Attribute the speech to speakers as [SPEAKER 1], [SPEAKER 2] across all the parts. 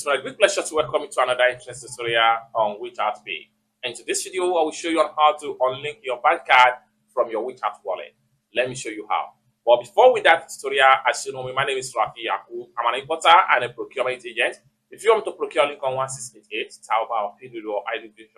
[SPEAKER 1] my great pleasure to welcome you to another interesting tutorial on WeChat Pay. And to this video, I will show you on how to unlink your bank card from your WeChat wallet. Let me show you how. But before we start the tutorial, as you know me, my name is Rafi Yaku. I'm an importer and a procurement agent. If you want to procure Link on 1688, Tauba or Pidu or IDoFish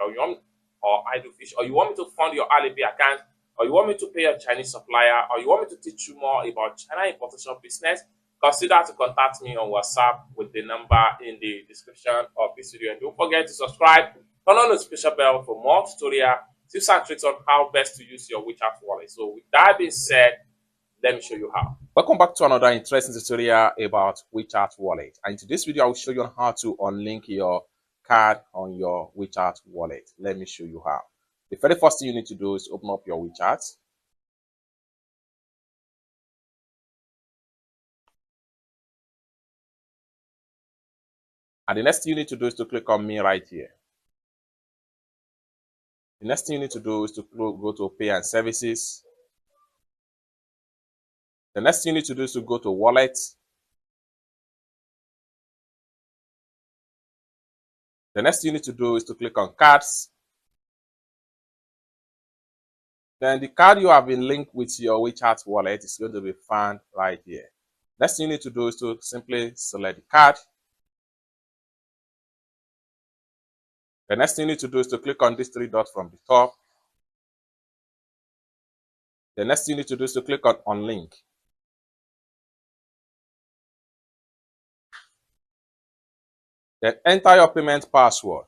[SPEAKER 1] or you want me to fund your Alipay account, or you want me to pay a Chinese supplier, or you want me to teach you more about China importation business, consider to contact me on WhatsApp with the number in the description of this video. And don't forget to subscribe, turn on the notification bell for more tutorial tips and tricks on how best to use your WeChat wallet. So with that being said, let me show you how. Welcome back to another interesting tutorial about WeChat wallet. And in today's video, I will show you on how to unlink your card on your WeChat wallet. Let me show you how. The very first thing you need to do is open up your WeChat. And the next thing you need to do is to click on me right here. The next thing you need to do is to go to Pay and Services. The next thing you need to do is to go to Wallet. The next thing you need to do is to click on Cards. Then the card you have been linked with your WeChat wallet is going to be found right here. Next thing you need to do is to simply select the card. The next thing you need to do is to click on these three dots from the top. The next thing you need to do is to click on Unlink. Then enter your payment password.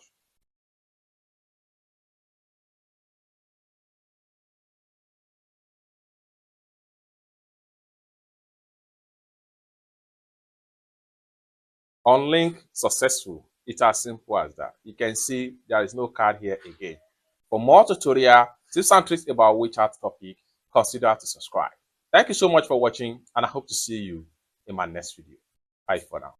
[SPEAKER 1] Unlink successful. It's as simple as that. You can see there is no card here again. For more tutorial, tips and tricks about WeChat topic, consider to subscribe. Thank you so much for watching, and I hope to see you in my next video. Bye for now.